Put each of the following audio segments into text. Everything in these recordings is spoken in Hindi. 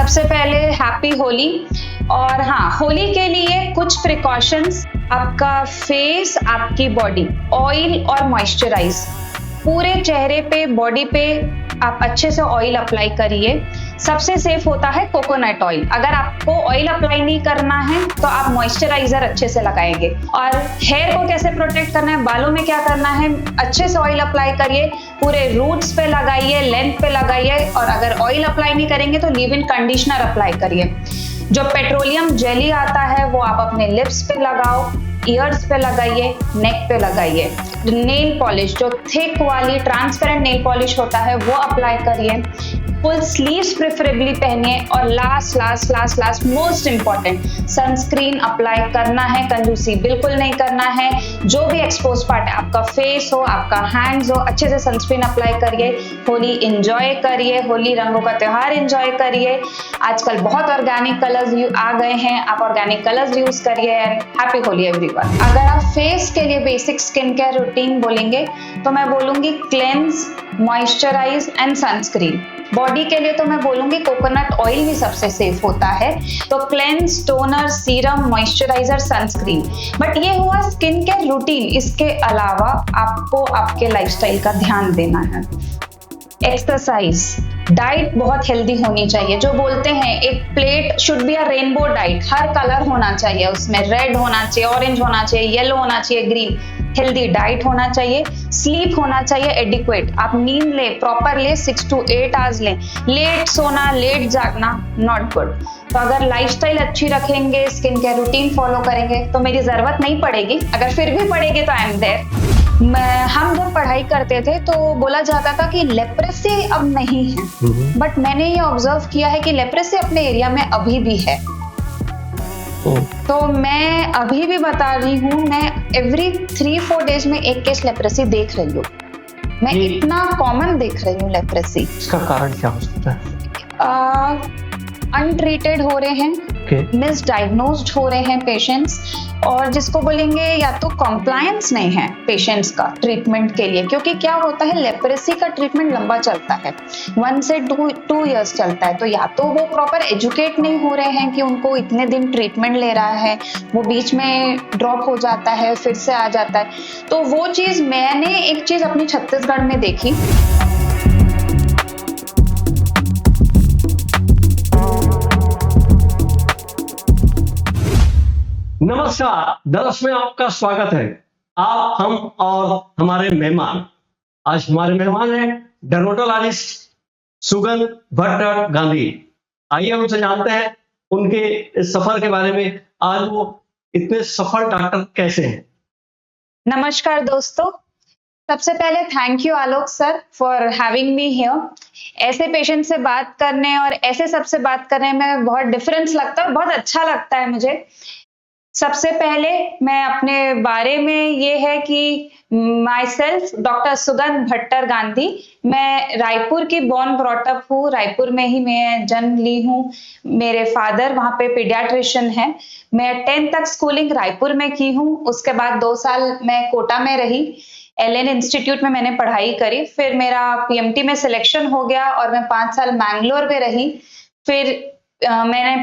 सबसे पहले हैप्पी होली। और हाँ, होली के लिए कुछ प्रिकॉशंस, आपका फेस, आपकी बॉडी, ऑयल और मॉइस्चराइज पूरे चेहरे पे, बॉडी पे आप अच्छे से ऑयल अप्लाई करिए। सबसे सेफ होता है कोकोनट ऑयल। अगर आपको ऑयल अप्लाई नहीं करना है तो आप मॉइस्चराइजर अच्छे से लगाएंगे। और हेयर को कैसे प्रोटेक्ट करना है, बालों में क्या करना है, अच्छे से ऑयल अप्लाई करिए, पूरे रूट्स पे लगाइए, लेंथ पे लगाइए। और अगर ऑयल अप्लाई नहीं करेंगे तो लीव इन कंडीशनर अप्लाई करिए। जो पेट्रोलियम जेली आता है वो आप अपने लिप्स पे लगाओ, ईयर्स पे लगाइए, नेक पे लगाइए। नेल पॉलिश, जो थिक वाली ट्रांसपेरेंट नेल पॉलिश होता है वो अप्लाई करिए। फुल स्लीव्स प्रेफरेबली पहनिए। और last most important, sunscreen apply करना है, कंजूसी बिल्कुल नहीं करना है। जो भी एक्सपोज पार्ट है, आपका फेस हो, आपका हैंड्स हो, अच्छे से सनस्क्रीन अप्लाई करिए। होली एंजॉय करिए, होली रंगों का त्योहार एंजॉय करिए। आजकल बहुत ऑर्गेनिक कलर्स आ गए हैं, आप ऑर्गेनिक कलर्स यूज करिए। And happy Holi everyone. अगर आप फेस के लिए बेसिक स्किन केयर रूटीन बोलेंगे तो मैं बोलूंगी cleanse, moisturise and sunscreen. Body के लिए तो मैं बोलूंगी कोकोनट ऑयल ही सबसे सेफ होता है। तो cleanse, toner, serum, moisturiser, sunscreen. But ये हुआ स्किन केयर रूटीन। इसके अलावा आपको आपके लाइफस्टाइल का ध्यान देना है। एक्सरसाइज, डाइट बहुत हेल्दी होनी चाहिए। जो बोलते हैं एक plate should be a rainbow diet, her colour होना चाहिए उसमें, रेड होना चाहिए, ऑरेंज होना चाहिए, येलो होना चाहिए, ग्रीन। हेल्दी डाइट होना चाहिए। स्लीप होना चाहिए एडिक्वेट, आप नींद ले, प्रॉपर ले, 6 to 8 आवर्स लें। लेट सोना, लेट जागना नॉट गुड। तो अगर लाइफस्टाइल अच्छी रखेंगे, स्किन केयर रूटीन फॉलो करेंगे तो मेरी जरूरत नहीं पड़ेगी। अगर फिर भी पड़ेगी तो आई एम देयर। हम जब पढ़ाई करते थे तो बोला जाता था कि लेप्रेसी अब नहीं है, बट मैंने ये ऑब्जर्व किया है कि लेप्रेसी अपने एरिया में अभी भी है। तो मैं अभी भी बता रही हूँ, मैं एवरी 3-4 डेज में एक केस लेप्रेसी देख रही हूँ। मैं इतना कॉमन देख रही हूँ लेप्रेसी। इसका कारण क्या हो सकता है? अनट्रीटेड हो रहे हैं, मिसडायग्नोज्ड हो रहे हैं पेशेंट्स। और जिसको बोलेंगे या तो कॉम्प्लायंस नहीं है पेशेंट्स का ट्रीटमेंट के लिए। क्योंकि क्या होता है, लेप्रेसी का ट्रीटमेंट लंबा चलता है, 1 से 2 years चलता है। तो या तो वो प्रॉपर एजुकेट नहीं हो रहे हैं कि उनको इतने दिन ट्रीटमेंट ले रहा है, वो बीच में ड्रॉप हो जाता है, फिर से आ जाता है। तो वो चीज, मैंने एक चीज अपनी छत्तीसगढ़ में देखी। नमस्कार, दरअसल में आपका स्वागत है। आप, हम और हमारे मेहमान। आज हमारे मेहमान हैं डर्मेटोलॉजिस्ट सुगन भट्टर गांधी। आइए उनसे जानते हैं उनके इस सफर के बारे में। आज वो इतने सफल डॉक्टर कैसे हैं? नमस्कार दोस्तों, सबसे पहले thank you Alok sir for having me here. ऐसे पेशेंट से बात करने और ऐसे सबसे बात करने में बहुत डिफरेंस लगता है, बहुत अच्छा लगता है मुझे। सबसे पहले मैं अपने बारे में ये है कि myself doctor Sugan Bhattar Gandhi. मैं रायपुर की बॉर्न ब्रॉटअप हूँ, रायपुर में ही मैं जन्म ली हूँ। मेरे फादर वहाँ पे पीडियाट्रिशियन है। मैं 10th तक स्कूलिंग रायपुर में की हूँ। उसके बाद 2 साल मैं कोटा में रही, एलएन इंस्टीट्यूट में मैंने पढ़ाई करी। फिर मेरा पीएमटी में सिलेक्शन हो गया और मैं 5 साल मैंगलोर में रही। फिर मैंने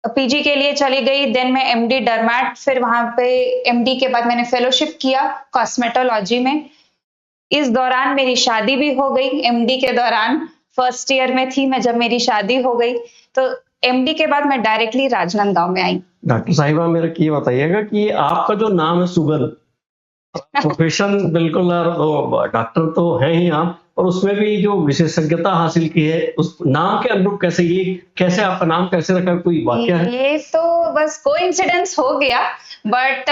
पीजी के लिए चली गई। देन मैं एमडी डर्मैट, फिर वहां पे एमडी के बाद मैंने फेलोशिप किया कॉस्मेटोलॉजी में। इस दौरान मेरी शादी भी हो गई। एमडी के दौरान फर्स्ट ईयर में थी मैं जब मेरी शादी हो गई। तो एमडी के बाद मैं डायरेक्टली राजनांदगांव में आई। डॉक्टर साहिबा, मेरा ये बताइएगा कि आपका जो नाम है सुगन, प्रोफेशन बिल्कुल डॉक्टर तो है ही आप, और उसमें भी जो विशेषज्ञता हासिल की है, उस नाम के अनुरूप कैसे, ये कैसे आपका नाम कैसे रखा, कोई वाकया है? ये तो बस कोइंसिडेंस हो गया, बट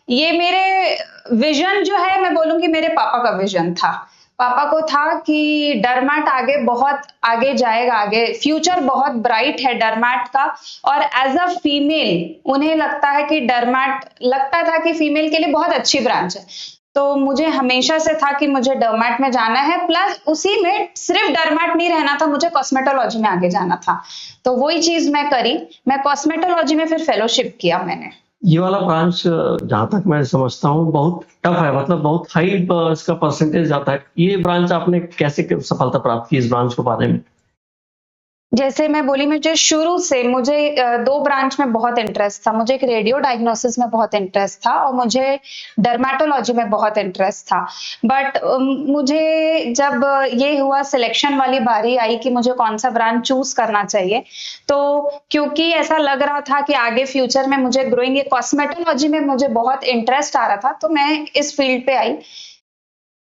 ये मेरे विजन जो है, मैं बोलूंगी मेरे पापा का विजन था। पापा को था कि डरमैट आगे बहुत आगे जाएगा, आगे फ्यूचर बहुत ब्राइट है डरमैट का। और एज अ फीमेल उन्हें लगता है कि डरमैट, लगता था कि फीमेल के लिए बहुत अच्छी ब्रांच है। तो मुझे हमेशा से था कि मुझे डरमैट में जाना है, प्लस उसी में सिर्फ डरमैट नहीं रहना था, मुझे कॉस्मेटोलॉजी में आगे जाना था। तो वही चीज मैं करी। मैं कॉस्मेटोलॉजी में फिर फेलोशिप किया मैंने। ये वाला ब्रांच जहां तक मैं समझता हूँ बहुत टफ है, मतलब बहुत हाई इसका परसेंटेज आता है। ये ब्रांच आपने कैसे सफलता प्राप्त की, इस ब्रांच के बारे में? जैसे मैं बोली, मुझे शुरू से दो ब्रांच में बहुत इंटरेस्ट था। मुझे एक रेडियो डायग्नोसिस में बहुत इंटरेस्ट था और मुझे डर्मेटोलॉजी में बहुत इंटरेस्ट था। बट मुझे जब ये हुआ, सिलेक्शन वाली बारी आई कि मुझे कौन सा ब्रांच चूज करना चाहिए, तो क्योंकि ऐसा लग रहा था कि आगे फ्यूचर में मुझे ग्रोइंग ये कॉस्मेटोलॉजी में मुझे बहुत इंटरेस्ट आ रहा था, तो मैं इस फील्ड पे आई।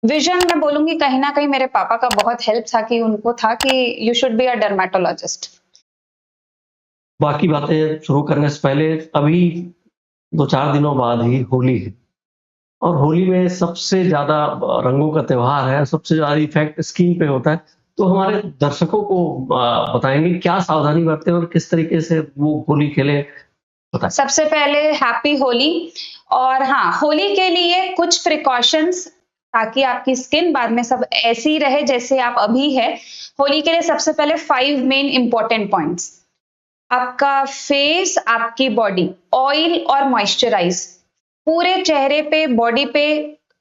विजन मैं बोलूंगी कहीं ना कहीं मेरे पापा का बहुत हेल्प था कि उनको था कि you should be a dermatologist. बाकी बातें शुरू करने से पहले अभी 2-4 दिनों बाद ही होली है और होली में सबसे ज़्यादा रंगों का त्योहार है, सबसे ज़्यादा इफ़ेक्ट स्किन पे होता है। तो हमारे दर्शकों को बताएँगे क्या सावधानी बरतें और किस तरीके से वो होली खेलें? बताएँ। सबसे पहले हैप्पी होली। और हाँ, होली के लिए कुछ प्रिकॉशंस, ताकि आपकी स्किन बाद में सब ऐसी रहे जैसे आप अभी है। होली के लिए सबसे पहले 5 मेन इंपॉर्टेंट पॉइंट्स। आपका फेस, आपकी बॉडी ऑयल और मॉइस्चराइज, पूरे चेहरे पे, बॉडी पे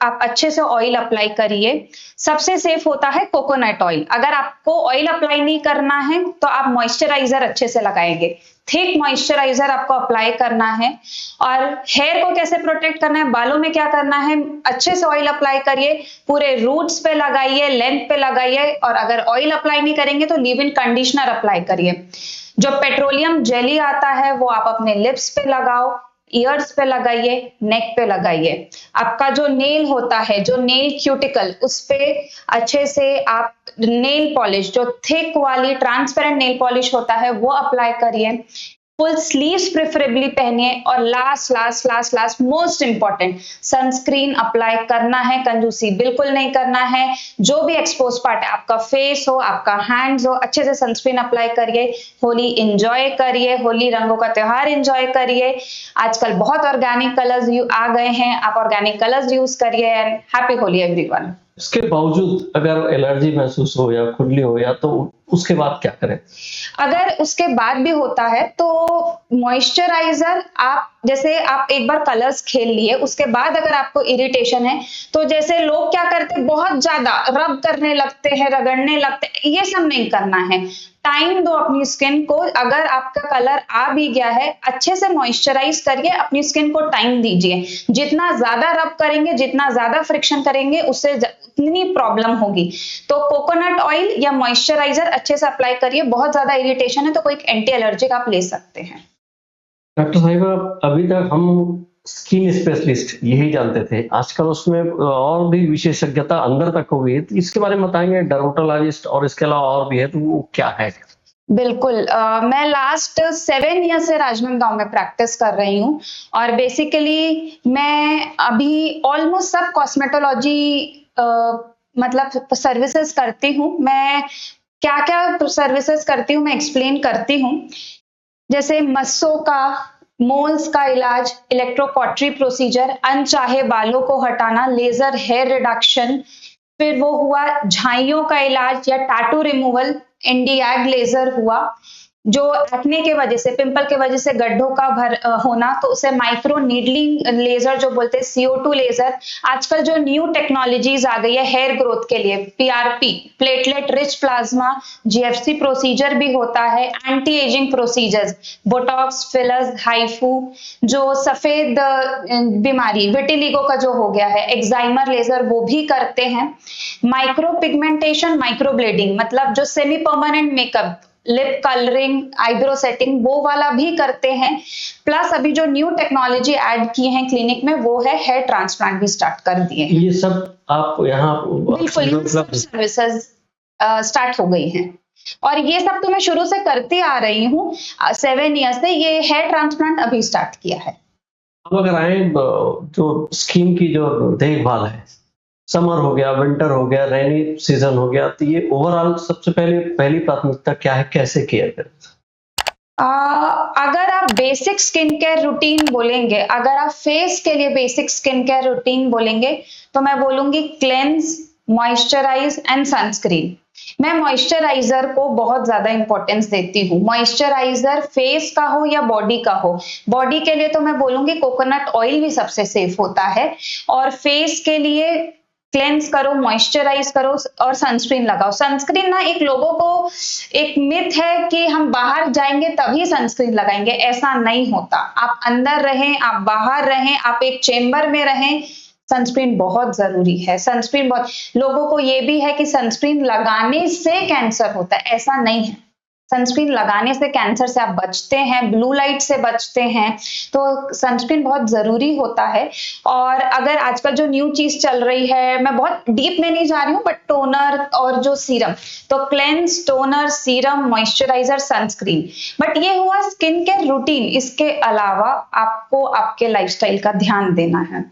आप अच्छे से ऑयल अप्लाई करिए। सबसे सेफ होता है कोकोनट ऑयल। अगर आपको ऑयल अप्लाई नहीं करना है तो आप मॉइस्चराइजर अच्छे से लगाएंगे। थिक मॉइस्चराइजर आपको अप्लाई करना है। और हेयर को कैसे प्रोटेक्ट करना है, बालों में क्या करना है, अच्छे से ऑयल अप्लाई करिए, पूरे रूट्स पे लगाइए, लेंथ पे लगाइए। और अगर ऑयल अप्लाई नहीं करेंगे तो लीव इन कंडीशनर अप्लाई करिए। जो पेट्रोलियम जेली आता है वो आप अपने लिप्स पे लगाओ, ईयर्स पे लगाइए, नेक पे लगाइए। आपका जो नेल होता है, जो नेल क्यूटिकल, उस पे अच्छे से आप नेल पॉलिश, जो थिक वाली ट्रांसपेरेंट नेल पॉलिश होता है वो अप्लाई करिए। फुल स्लीव्स प्रेफरेबली पहनिए। और last last last last most important, sunscreen apply करना है, कंजूसी बिल्कुल नहीं करना है। जो भी एक्सपोज पार्ट है, आपका फेस हो, आपका हैंड्स हो, अच्छे से सनस्क्रीन अप्लाई करिए। होली एंजॉय करिए, होली रंगों का त्योहार एंजॉय करिए। आजकल बहुत ऑर्गेनिक कलर्स आ गए हैं, आप ऑर्गेनिक कलर्स यूज करिए। And happy Holi everyone. इसके बावजूद अगर एलर्जी महसूस हो या खुजली हो या तो उसके बाद क्या करें? अगर उसके बाद भी होता है तो मॉइस्चराइजर, आप जैसे आप एक बार कलर्स खेल लिए, उसके बाद अगर आपको इरिटेशन है, तो जैसे लोग क्या करते हैं, बहुत ज्यादा रब करने लगते हैं, रगड़ने लगते हैं, ये सब नहीं करना है। टाइम दो अपनी स्किन को। अगर आपका कलर आ भी गया है, अच्छे से मॉइस्चराइज करिए, अपनी स्किन को टाइम दीजिए। जितना ज्यादा रब करेंगे, जितना ज्यादा फ्रिक्शन करेंगे, उससे उतनी प्रॉब्लम होगी। तो कोकोनट ऑयल या मॉइस्चराइजर अच्छे से अप्लाई करिए। बहुत ज्यादा इरिटेशन है तो कोई एंटी एलर्जिक आप ले सकते हैं। डॉक्टर साहिबा, अभी तक हम स्किन स्पेशलिस्ट यही जानते थे, आजकल उसमें और भी विशेषज्ञता अंदर तक हो गई है, तो इसके बारे में बताएंगे? डर्मेटोलॉजिस्ट और इसके अलावा और भी है, तो वो क्या है? बिल्कुल। मैं लास्ट 7 ईयर से राजनांदगांव में प्रैक्टिस कर रही हूँ। और बेसिकली मैं अभी ऑलमोस्ट सब कॉस्मेटोलॉजी मतलब सर्विसेज करती हूँ। मैं क्या क्या सर्विसेज करती हूँ मैं एक्सप्लेन करती हूँ। जैसे मस्सों का, मोल्स का इलाज, इलेक्ट्रोकॉटरी प्रोसीजर, अनचाहे बालों को हटाना, लेजर हेयर रिडक्शन, फिर वो हुआ झाइयों का इलाज या टैटू रिमूवल, इंडियाग लेजर हुआ। जो एक्ने के वजह से, पिंपल के वजह से गड्ढों का होना, तो उसे माइक्रो नीडलिंग लेजर जो बोलते हैं, CO2 लेजर। आजकल जो न्यू टेक्नोलॉजीज आ गई है हेयर ग्रोथ के लिए, PRP, platelet rich plasma, GFC procedure भी होता है, anti ageing procedures, Botox, fillers, HIFU. जो सफेद बीमारी विटिलिगो का जो हो गया है, एक्साइमर लेजर, वो भी करते हैं। माइक्रो पिगमेंटेशन, माइक्रो ब्लेडिंग, मतलब जो semi permanent makeup, lip colouring, eyebrow setting, वो वाला भी करते हैं। प्लस अभी जो न्यू टेक्नोलॉजी ऐड की है क्लिनिक में, वो है हेयर ट्रांसप्लांट भी स्टार्ट कर दिए हैं। ये सब आप यहाँ बिल्कुल, ये सब सर्विसेज स्टार्ट हो गई हैं। और ये सब तो मैं शुरू से करती आ रही हूँ, 7 ईयर से। ये हेयर ट्रांसप्लांट अभी स्टार्ट किया है। अब अगर आए जो स्किन की जो देखभाल है, समर हो गया, विंटर हो गया, रेनी सीजन हो गया, तो ये ओवरऑल सबसे पहले पहली प्राथमिकता क्या है, कैसे केयर करें? अगर आप बेसिक स्किन केयर रूटीन बोलेंगे, अगर आप फेस के लिए बेसिक स्किन केयर रूटीन बोलेंगे, तो मैं बोलूंगी क्लेंस, मॉइस्चराइज एंड सनस्क्रीन। मैं मॉइस्चराइजर को बहुत ज्यादा इंपॉर्टेंस देती हूँ। मॉइस्चराइजर फेस का हो या बॉडी का हो। बॉडी के लिए तो मैं बोलूंगी कोकोनट ऑयल भी सबसे सेफ होता है। और फेस के लिए क्लेंस करो, मॉइस्चराइज करो और सनस्क्रीन लगाओ। सनस्क्रीन ना एक लोगों को एक मिथ है कि हम बाहर जाएंगे तभी सनस्क्रीन लगाएंगे, ऐसा नहीं होता। आप अंदर रहें, आप बाहर रहें, आप एक चेंबर में रहें, सनस्क्रीन बहुत जरूरी है। सनस्क्रीन बहुत, लोगों को ये भी है कि सनस्क्रीन लगाने से कैंसर होता है, ऐसा नहीं है। सनस्क्रीन लगाने से कैंसर से आप बचते हैं, ब्लू लाइट से बचते हैं, तो सनस्क्रीन बहुत जरूरी होता है। और अगर आजकल जो न्यू चीज चल रही है, मैं बहुत डीप में नहीं जा रही हूँ, बट टोनर और जो सीरम, तो cleanse, toner, serum, moisturiser, sunscreen. But ये हुआ स्किन केयर रूटीन। इसके अलावा आपको आपके लाइफस्टाइल का ध्यान देना है।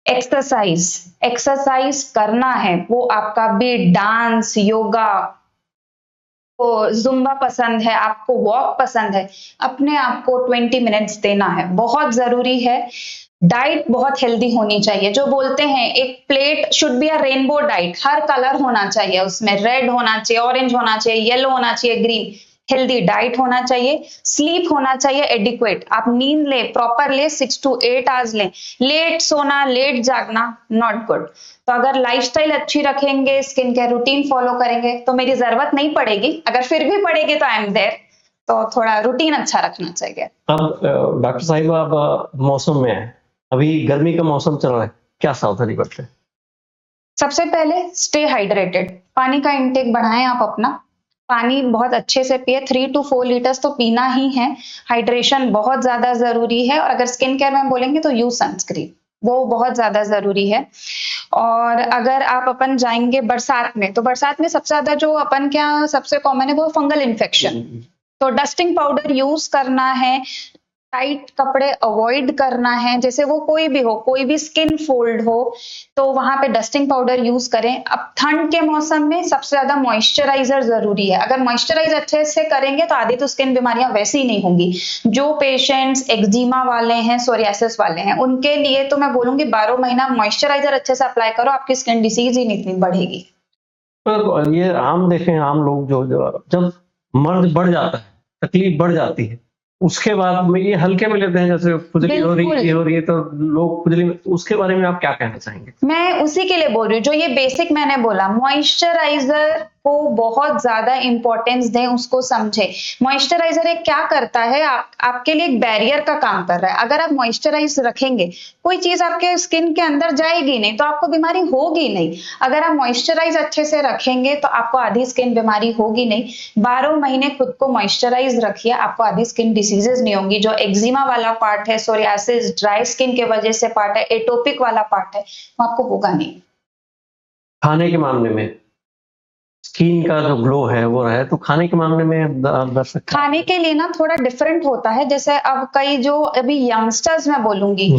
एक्सरसाइज, एक्सरसाइज करना है, वो आपका भी डांस, योगा, को जुम्बा पसंद है, आपको वॉक पसंद है, अपने आप को 20 मिनट्स देना है, बहुत जरूरी है। डाइट बहुत हेल्दी होनी चाहिए। जो बोलते हैं एक plate should be a rainbow diet, her colour होना चाहिए उसमें, रेड होना चाहिए, ऑरेंज होना चाहिए, येलो होना चाहिए, ग्रीन। हेल्दी डाइट होना चाहिए, स्लीप होना चाहिए एडिक्वेट, आप नींद ले, प्रॉपर ले, 6 to 8 आवर्स लें। लेट सोना, लेट जागना नॉट गुड। तो अगर लाइफस्टाइल अच्छी रखेंगे, स्किन केयर रूटीन फॉलो करेंगे, तो मेरी जरूरत नहीं पड़ेगी। अगर फिर भी पड़ेगी तो आई एम देयर। तो थोड़ा रूटीन अच्छा रखना चाहिए। अब डॉक्टर साहिबा, अब मौसम में है, अभी गर्मी का मौसम चल रहा है, क्या सावधानी बरतें? सबसे पहले स्टे हाइड्रेटेड, पानी का इंटेक बढ़ाएं आप अपना। पानी बहुत अच्छे से पिए, 3 to 4 लीटर्स तो पीना ही है। हाइड्रेशन बहुत ज्यादा जरूरी है। और अगर स्किन केयर में बोलेंगे तो यूज सनस्क्रीन, वो बहुत ज्यादा जरूरी है। और अगर आप अपन जाएंगे बरसात में, तो बरसात में सबसे ज्यादा जो अपन क्या सबसे कॉमन है वो फंगल इन्फेक्शन। तो डस्टिंग पाउडर यूज करना है, टाइट कपड़े अवॉइड करना है, जैसे वो कोई भी हो, कोई भी स्किन फोल्ड हो तो वहां पे डस्टिंग पाउडर यूज करें। अब ठंड के मौसम में सबसे ज्यादा मॉइस्चराइजर जरूरी है। अगर मॉइस्चराइज अच्छे से करेंगे तो आधी तो स्किन बीमारियां वैसे ही नहीं होंगी। जो पेशेंट्स एक्जिमा वाले हैं, सोरियासिस वाले हैं, उनके लिए तो मैं बोलूंगी 12 महीना मॉइस्चराइजर अच्छे से अप्लाई करो, आपकी स्किन डिसीज ही नहीं बढ़ेगी। पर ये आम देखें, आम लोग जब मर्द बढ़ जाता है, तकलीफ बढ़ जाती है, उसके बाद में ये हल्के में लेते हैं, जैसे खुजली हो रही, ये हो रही है, तो लोग खुजली में, उसके बारे में आप क्या कहना चाहेंगे? मैं उसी के लिए बोल रही हूँ, जो ये बेसिक मैंने बोला, मॉइस्चराइजर को बहुत ज्यादा इंपॉर्टेंस दें, उसको समझे। मॉइस्चराइजर एक क्या करता है, आपके लिए एक बैरियर का काम कर रहा है। अगर आप मॉइस्चराइज रखेंगे, कोई चीज आपके स्किन के अंदर जाएगी नहीं, तो आपको बीमारी होगी नहीं। अगर आप मॉइस्चराइज अच्छे से रखेंगे तो आपको आधी स्किन बीमारी होगी नहीं। 12 महीने खुद को मॉइस्चराइज रखिए, आपको आधी स्किन डिसीजेस नहीं होंगी। जो एक्जिमा वाला पार्ट है, सोरियासिस, ड्राई स्किन के वजह से पार्ट है, एटोपिक वाला पार्ट है, वो आपको होगा नहीं। खाने के मामले में स्किन का जो ग्लो है वो रहे, तो खाने के मामले में दर्शक खाने के लिए ना थोड़ा डिफरेंट होता है। जैसे अब कई जो अभी यंगस्टर्स मैं बोलूंगी,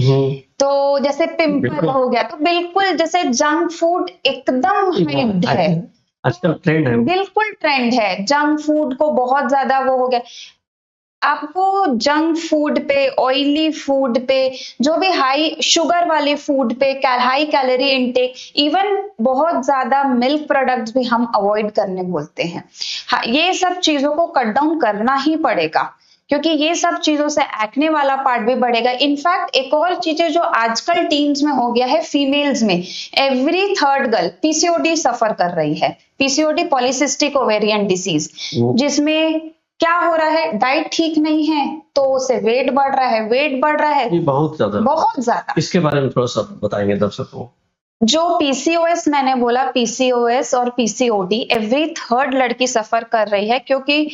तो जैसे पिंपल हो गया, तो बिल्कुल जैसे जंक फूड एकदम हाइप्ड है, आजकल ट्रेंड है, बिल्कुल ट्रेंड है। जंक फूड को बहुत ज्यादा वो हो गया। आपको जंक फूड पे, ऑयली फूड पे, जो भी हाई शुगर वाले फूड पे, हाई कैलोरी इनटेक, इवन बहुत ज्यादा मिल्क प्रोडक्ट्स भी हम अवॉइड करने बोलते हैं। हाँ, ये सब चीजों को कट डाउन करना ही पड़ेगा, क्योंकि ये सब चीजों से एक्ने वाला पार्ट भी बढ़ेगा। इनफैक्ट एक और चीजें जो आजकल टीन्स में हो गया है, फीमेल्स में एवरी थर्ड गर्ल पीसीओडी सफर कर रही है। पीसीओडी, पॉलीसिस्टिक ओवेरियन डिसीज, जिसमें क्या हो रहा है, डाइट ठीक नहीं है तो उसे वेट बढ़ रहा है, वेट बढ़ रहा है, ये बहुत ज्यादा। इसके बारे में थोड़ा सा बताएंगे दर्शकों को। जो पीसीओएस मैंने बोला, पीसीओएस और पीसीओडी एवरी थर्ड लड़की सफर कर रही है, क्योंकि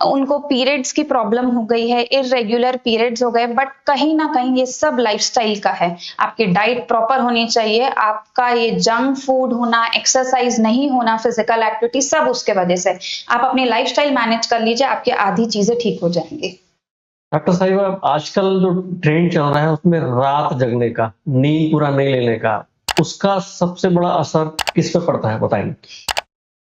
उनको पीरियड्स की प्रॉब्लम हो गई है, इरेगुलर पीरियड्स हो गए। बट कहीं ना कहीं ये सब लाइफस्टाइल का है। आपकी डाइट प्रॉपर होनी चाहिए, आपका ये जंक फूड होना, एक्सरसाइज नहीं होना, फिजिकल एक्टिविटी, सब उसके वजह से। आप अपनी लाइफस्टाइल मैनेज कर लीजिए, आपकी आधी चीजें ठीक हो जाएंगी। डॉक्टर साहिबा, आजकल जो ट्रेंड चल रहा है उसमें रात जगने का, नींद पूरा नहीं लेने का, उसका सबसे बड़ा असर किस पे पड़ता है, बताएंगे?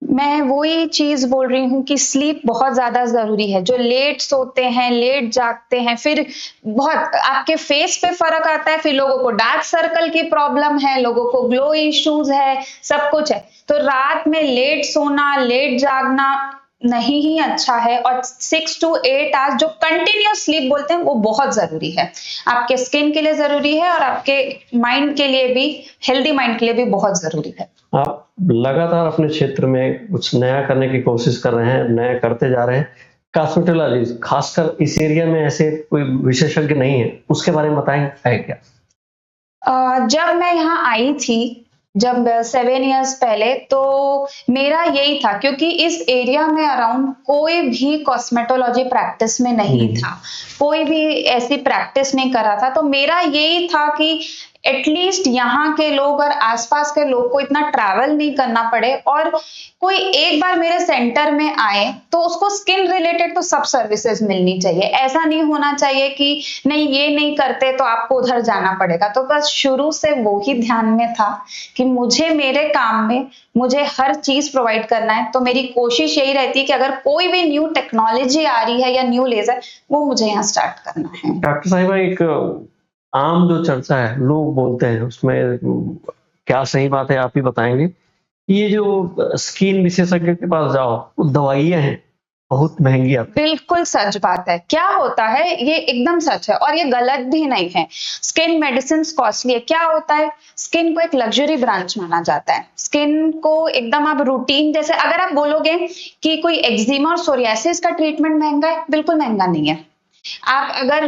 मैं वही चीज बोल रही हूँ कि स्लीप बहुत ज्यादा जरूरी है। जो लेट सोते हैं, लेट जागते हैं, फिर बहुत आपके फेस पे फर्क आता है, फिर लोगों को डार्क सर्कल की प्रॉब्लम है, लोगों को ग्लो इश्यूज है, सब कुछ है। तो रात में लेट सोना, लेट जागना नहीं ही अच्छा है, और 6 to 8 आवर्स जो कंटिन्यूस स्लीप बोलते हैं वो बहुत जरूरी है, आपके स्किन के लिए जरूरी है और आपके माइंड के लिए भी, हेल्दी माइंड के लिए भी बहुत जरूरी है। आप लगातार अपने क्षेत्र में कुछ नया करने की कोशिश कर रहे हैं, नया करते जा रहे हैं। कॉस्मेटोलॉजी खासकर इस एरिया में ऐसे कोई विशेषज्ञ नहीं है, उसके बारे में बताएंगे, है क्या? जब मैं यहाँ आई थी, जब 7 इयर्स पहले, तो मेरा यही था, क्योंकि इस एरिया में अराउंड कोई भी कॉस्मेटोलॉजी प्रैक्टिस में नहीं था, कोई भी ऐसी प्रैक्टिस नहीं कर रहा था, तो मेरा यही था कि एटलीस्ट यहाँ के लोग और आसपास के लोग को इतना ट्रैवल नहीं करना पड़े, और कोई एक बार मेरे सेंटर में आए तो उसको स्किन रिलेटेड तो सब सर्विसेज मिलनी चाहिए। ऐसा नहीं होना चाहिए कि नहीं ये नहीं करते तो आपको उधर जाना पड़ेगा। तो बस शुरू से वो ही ध्यान में था कि मुझे मेरे काम में मुझे हर चीज प्रोवाइड करना है, तो मेरी कोशिश यही रहती है कि अगर कोई भी न्यू टेक्नोलॉजी आ रही है या न्यू लेजर, वो मुझे यहाँ स्टार्ट करना है। डॉक्टर साहिबा, एक आम जो चर्चा है, लोग बोलते हैं, उसमें क्या सही बात है आप ही बताएंगे। ये जो स्किन विशेषज्ञ के पास जाओ, वो दवाइयाँ हैं बहुत महंगी आती बिल्कुल सच बात है। क्या होता है, ये एकदम सच है और ये गलत भी नहीं है। स्किन मेडिसिन कॉस्टली है। क्या होता है, स्किन को एक लग्जरी ब्रांच माना जाता है। स्किन को एकदम आप रूटीन, जैसे अगर आप बोलोगे कि कोई एक्जिमा और सोरियासिस का ट्रीटमेंट महंगा है, बिल्कुल महंगा नहीं है। आप अगर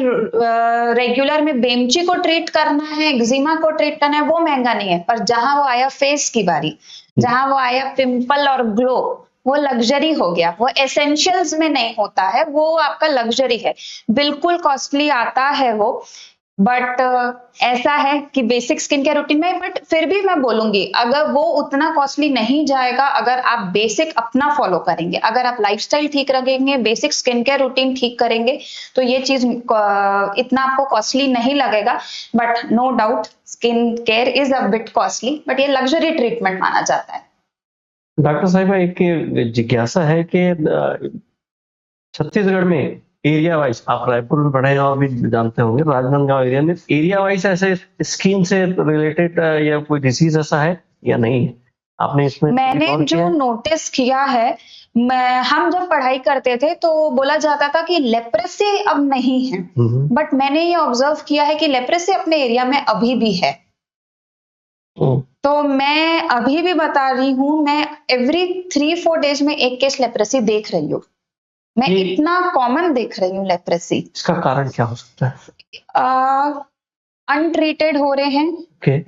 रेगुलर में बेमची को ट्रीट करना है, एक्जिमा को ट्रीट करना है, वो महंगा नहीं है। पर जहां वो आया फेस की बारी, जहां वो आया पिंपल और ग्लो, वो लग्जरी हो गया। वो एसेंशियल्स में नहीं होता है, वो आपका लग्जरी है। बिल्कुल कॉस्टली आता है वो, बट ऐसा है कि बेसिक स्किन केयर रूटीन में, बट फिर भी मैं बोलूंगी अगर वो उतना कॉस्टली नहीं जाएगा, अगर आप बेसिक अपना फॉलो करेंगे, अगर आप लाइफस्टाइल ठीक रखेंगे, बेसिक स्किन केयर रूटीन ठीक करेंगे, तो ये चीज इतना आपको कॉस्टली नहीं लगेगा। But no doubt skin care is a bit costly, but ये लग्जरी ट्रीटमेंट माना जाता है। डॉक्टर साहिबा, एक जिज्ञासा है कि छत्तीसगढ़ में एरिया वाइज, आप रायपुर में पढ़े हैं और भी जानते होंगे, राजनांदगांव एरिया में एरिया वाइज ऐसे स्किन से रिलेटेड या कोई डिसीज ऐसा है या नहीं है? आपने इसमें मैंने जो नोटिस किया है, हम जब पढ़ाई करते थे तो बोला जाता था कि लेप्रेसी अब नहीं है, बट मैंने ये ऑब्जर्व किया है कि लेप्रेसी अपने एरिया में अभी भी है। तो मैं अभी भी बता रही हूँ, मैं एवरी 3-4 डेज में एक केस लेप्रेसी देख रही हूँ। मैं इतना कॉमन देख रही हूँ लेप्रेसी। इसका कारण क्या हो सकता है? अनट्रीटेड हो रहे हैं,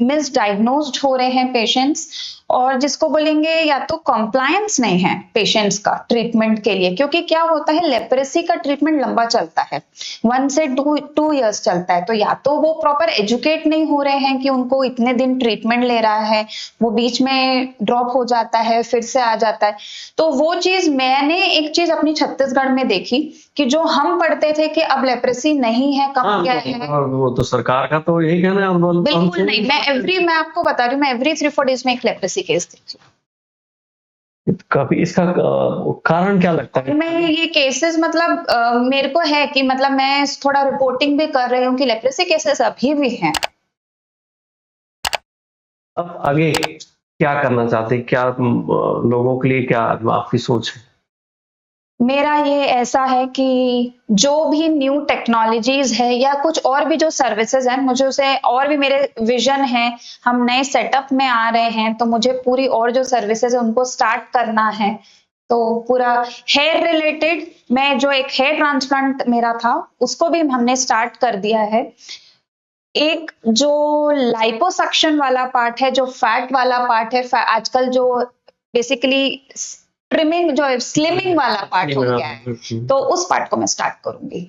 मिसडायग्नोज्ड हो रहे हैं पेशेंट्स, और जिसको बोलेंगे या तो कॉम्प्लायंस नहीं है पेशेंट्स का ट्रीटमेंट के लिए। क्योंकि क्या होता है, लेप्रेसी का ट्रीटमेंट लंबा चलता है, 1 से 2 इयर्स चलता है। तो या तो वो प्रॉपर एजुकेट नहीं हो रहे हैं कि उनको इतने दिन ट्रीटमेंट ले रहा है, वो बीच में ड्रॉप हो जाता है, फिर से आ जाता है। तो वो चीज, मैंने एक चीज अपनी छत्तीसगढ़ में देखी कि जो हम पढ़ते थे कि अब लेप्रेसी नहीं है, कम क्या है, वो तो सरकार का तो यही कहना है। बिल्कुल नहीं। मैं आपको बता रही हूँ, मैं एवरी 3-4 डेज में एक लेप्रेसी केस देखी। काफी इसका कारण क्या लगता है? मैं ये केसेस, मतलब मेरे को है कि, मतलब मैं थोड़ा रिपोर्टिंग भी कर रही हूँ कि लेप्रेसी केसेस अभी भी हैं। अब आगे क्या करना चाहते हैं? क्या लोगों के लिए क्या आपकी सोच है? मेरा ये ऐसा है कि जो भी न्यू टेक्नोलॉजीज है या कुछ और भी जो सर्विसेज हैं, मुझे उसे और भी, मेरे विजन है, हम नए सेटअप में आ रहे हैं, तो मुझे पूरी और जो सर्विसेज है उनको स्टार्ट करना है। तो पूरा हेयर रिलेटेड, मैं जो एक हेयर ट्रांसप्लांट मेरा था उसको भी हमने स्टार्ट कर दिया है। एक जो लाइपोसक्शन वाला पार्ट है, जो फैट वाला पार्ट है, आजकल जो बेसिकली ट्रिमिंग, जो स्लिमिंग वाला पार्ट हो गया है, तो उस पार्ट को मैं स्टार्ट करूंगी।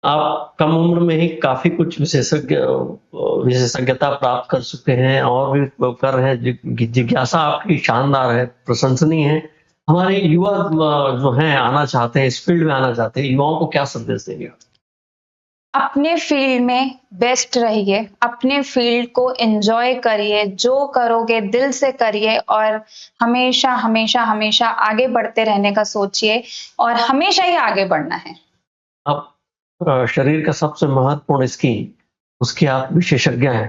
आप कम उम्र में ही काफी कुछ विशेषज्ञता प्राप्त कर चुके हैं और भी कर रहे हैं। जिज्ञासा आपकी शानदार है, प्रशंसनीय है। हमारे युवा जो हैं, आना चाहते हैं, इस फील्ड में आना चाहते हैं, युवाओं को क्या संदेश देंगे? अपने फील्ड में बेस्ट रहिए, अपने फील्ड को एंजॉय करिए, जो करोगे दिल से करिए, और हमेशा हमेशा हमेशा आगे बढ़ते रहने का सोचिए, और हमेशा ही आगे बढ़ना है। अब शरीर का सबसे महत्वपूर्ण स्किन, उसके आप विशेषज्ञ हैं,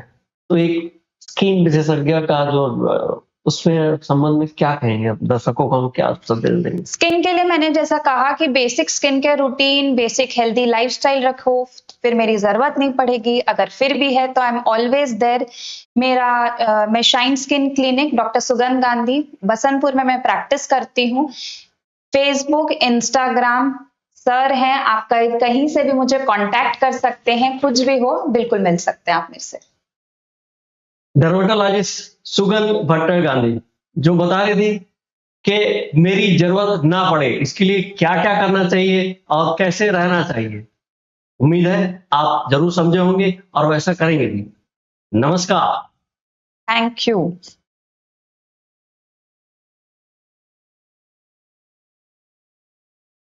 तो एक स्किन विशेषज्ञ का जो उसमें संबंध में क्या कहेंगे आप दर्शकों को, हम क्या संदेश देंगे? स्किन के लिए मैंने जैसा कहा कि basic skin care routine, basic healthy lifestyle रखो, फिर मेरी जरूरत नहीं पड़ेगी। अगर फिर भी है तो आई एम ऑलवेज देयर। मैं शाइन स्किन क्लिनिक डॉक्टर सुगंध गांधी बसंतपुर में मैं प्रैक्टिस करती हूँ। फेसबुक, इंस्टाग्राम सर हैं, आप कहीं से भी मुझे कांटेक्ट कर सकते हैं, कुछ भी हो बिल्कुल मिल सकते हैं आप मेरे से। डर्मेटोलॉजिस्ट सुगंध भट्टर गांधी जो बता रही थी कि मेरी जरूरत ना पड़े इसके लिए क्या क्या करना चाहिए और कैसे रहना चाहिए। उम्मीद है आप जरूर समझे होंगे और वैसा करेंगे भी। नमस्कार। Thank you.